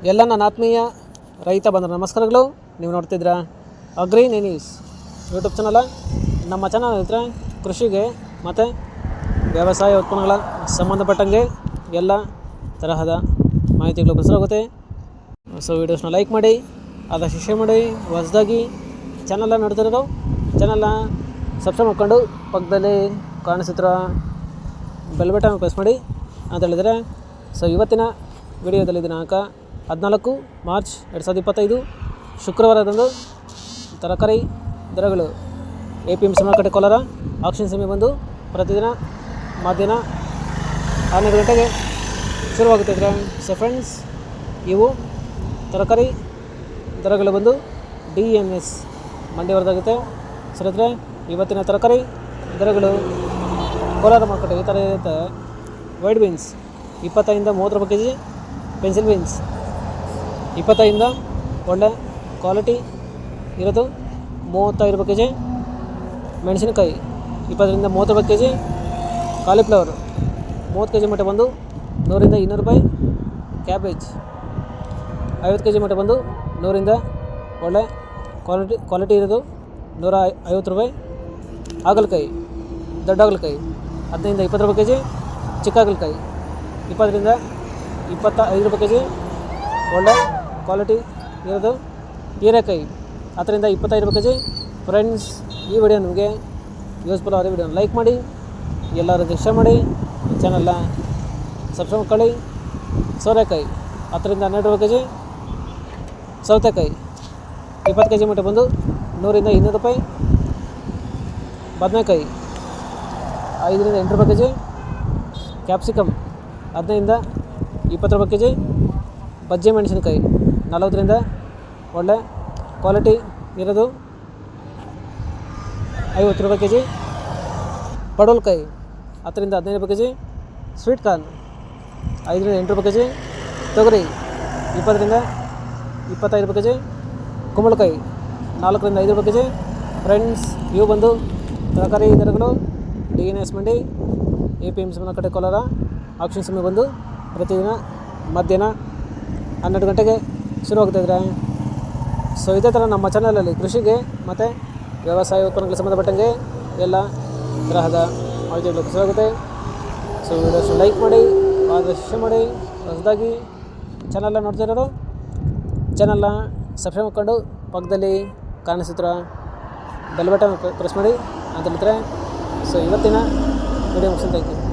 ಎಲ್ಲ ನನ್ನ ಆತ್ಮೀಯ ರೈತ ಬಂಧುಗಳ ನಮಸ್ಕಾರಗಳು. ನೀವು ನೋಡ್ತಿದ್ದೀರಾ ಅಗ್ರಿ ನ್ಯೂಸ್ ಯೂಟ್ಯೂಬ್ ಚಾನಲ. ನಮ್ಮ ಚಾನಲ್ ಇದ್ದರೆ ಕೃಷಿಗೆ ಮತ್ತು ವ್ಯವಸಾಯ ಉತ್ಪನ್ನಗಳ ಸಂಬಂಧಪಟ್ಟಂಗೆ ಎಲ್ಲ ತರಹದ ಮಾಹಿತಿಗಳು ಪ್ರಸಾರವಾಗುತ್ತೆ. ಸೊ ವೀಡಿಯೋಸ್ನ ಲೈಕ್ ಮಾಡಿ, ಆದಷ್ಟು ಶೇರ್ ಮಾಡಿ. ಹೊಸದಾಗಿ ಚಾನಲ್ನ ನೋಡ್ತಿರೋರು ಚಾನಲ್ನ ಸಬ್ಸ್ಕ್ರೈಬ್ ಮಾಡ್ಕೊಂಡು ಪಕ್ಕದಲ್ಲಿ ಕಾಣಿಸುತ್ತಿರೋ ಬೆಲ್ ಬಟನ್ ಪ್ರೆಸ್ ಮಾಡಿ ಅಂತ ಹೇಳಿದರೆ, ಸೊ ಇವತ್ತಿನ ವಿಡಿಯೋದಲ್ಲಿ ದಿನಾಂಕ 14 ಮಾರ್ಚ್ 2025 ಶುಕ್ರವಾರದಂದು ತರಕಾರಿ ದರಗಳು APMC ಮಾರುಕಟ್ಟೆ ಕೋಲಾರ ಆಕ್ಷನ್ ಸಮಯ ಬಂದು ಪ್ರತಿದಿನ ಮಧ್ಯಾಹ್ನ 12 ಗಂಟೆಗೆ ಶುರುವಾಗುತ್ತಿದ್ರೆ. ಸೊ ಫ್ರೆಂಡ್ಸ್, ಇವು ತರಕಾರಿ ದರಗಳು ಬಂದು DMS ಮಂಡಿ ವರದಾಗುತ್ತೆ. ಸರ್ ಇದ್ದರೆ ಇವತ್ತಿನ ತರಕಾರಿ ದರಗಳು ಕೋಲಾರ ಮಾರುಕಟ್ಟೆ ಈ ಥರ ಇರುತ್ತೆ. ವೈಟ್ ಬೀನ್ಸ್ 25 30 ರೂಪಾಯಿ ಕೆಜಿ, ಪೆನ್ಸಿಲ್ ಬೀನ್ಸ್ 25 ಒಳ್ಳೆ ಕ್ವಾಲಿಟಿ ಇರೋದು 35 ರೂಪಾಯಿ ಕೆಜಿ, ಮೆಣಸಿನಕಾಯಿ 20 30 ರೂಪಾಯಿ ಕೆಜಿ, ಕಾಲಿಫ್ಲವರ್ 30 ಕೆಜಿ ಮಟ್ಟ ಬಂದು 100 200 ರೂಪಾಯಿ, ಕ್ಯಾಬೇಜ್ 50 ಕೆಜಿ ಮಟ್ಟ ಬಂದು 100 ಒಳ್ಳೆ ಕ್ವಾಲಿಟಿ ಇರೋದು 150 ರೂಪಾಯಿ, ಹಾಗಲಕಾಯಿ ದೊಡ್ಡ ಹಾಗಲಕಾಯಿ 15 20 ರೂಪಾಯಿ ಕೆಜಿ, ಚಿಕ್ಕ ಹಾಗಲಕಾಯಿ 20 25 ರೂಪಾಯಿ ಕೆಜಿ, ಒಳ್ಳೆ ಕ್ವಾಲಿಟಿ ಇರೋದು ಹೀರೆಕಾಯಿ 10 25 ರೂಪಾಯಿ ಕೆಜಿ. ಫ್ರೆಂಡ್ಸ್, ಈ ವಿಡಿಯೋ ನಿಮಗೆ ಯೂಸ್ಫುಲ್ ಆದ ವಿಡಿಯೋನ ಲೈಕ್ ಮಾಡಿ, ಎಲ್ಲರೂ ಶೇರ್ ಮಾಡಿ, ಚಾನಲ್ನ ಸಬ್ಸ್ಕ್ರೈಬ್ ಮಾಡ್ಕೊಳ್ಳಿ. ಸೋರೆಕಾಯಿ 10 12 ರೂಪಾಯಿ ಕೆಜಿ, ಸೌತೆಕಾಯಿ 20 ಕೆಜಿ ಮಟ್ಟ ಬಂದು 100 200 ರೂಪಾಯಿ, ಬದನೆಕಾಯಿ 5 8 ರೂಪಾಯಿ ಕೆಜಿ, ಕ್ಯಾಪ್ಸಿಕಮ್ 15 20 ರೂಪಾಯಿ ಕೆಜಿ, ಬಜ್ಜಿ ಮೆಣಸಿನಕಾಯಿ 40 ಒಳ್ಳೆ ಕ್ವಾಲಿಟಿ ಇರೋದು 50 ರೂಪಾಯಿ ಕೆಜಿ, ಪಡವಲಕಾಯಿ 10 15 ರೂಪಾಯಿ ಕೆಜಿ, ಸ್ವೀಟ್ ಕಾರ್ನ್ 5 8 ರೂಪಾಯಿ ಕೆಜಿ, ತೊಗರಿ 20 25 ರೂಪಾಯಿ ಕೆಜಿ, ಕುಂಬಳಕಾಯಿ 4 5 ರೂಪಾಯಿ ಕೆಜಿ. ಫ್ರೆಂಡ್ಸ್, ಇವು ಬಂದು ತರಕಾರಿ ದರಗಳು DNS ಮಂಡಿ APMC ಮಾರುಕಟ್ಟೆ ಕೋಲಾರ ಆಕ್ಷನ್ ಸಮಯ ಬಂದು ಪ್ರತಿದಿನ ಮಧ್ಯಾಹ್ನ 12 ಗಂಟೆಗೆ ಶುರುವಾಗ್ತಾಯಿದ್ರೆ. ಸೊ ಇದೇ ಥರ ನಮ್ಮ ಚಾನಲಲ್ಲಿ ಕೃಷಿಗೆ ಮತ್ತು ವ್ಯವಸಾಯ ಉತ್ಪನ್ನಗಳಿಗೆ ಸಂಬಂಧಪಟ್ಟಂಗೆ ಎಲ್ಲ ತರಹದ ಮಾಹಿತಿಗಳು ಪ್ರಸಾರವಾಗುತ್ತೆ. ಸೊ ವಿಡಿಯೋಸ್ ಲೈಕ್ ಮಾಡಿ, ಆದಷ್ಟು ಶೇರ್ ಮಾಡಿ. ಹೊಸದಾಗಿ ಚಾನಲ್ನ ನೋಡ್ತಿರೋರು ಚಾನಲ್ನ ಸಬ್ಸ್ಕ್ರೈಬ್ ಮಾಡ್ಕೊಂಡು ಪಕ್ಕದಲ್ಲಿ ಕಾಣಿಸುತ್ತಿರೋ ಬೆಲ್ ಬಟನ್ ಪ್ರೆಸ್ ಮಾಡಿ ಅಂತ ಹೇಳ್ತಾರೆ. ಸೊ ಇವತ್ತಿನ ವಿಡಿಯೋ ಮುಗಿಸ್ತಾ ಇದ್ದೀನಿ.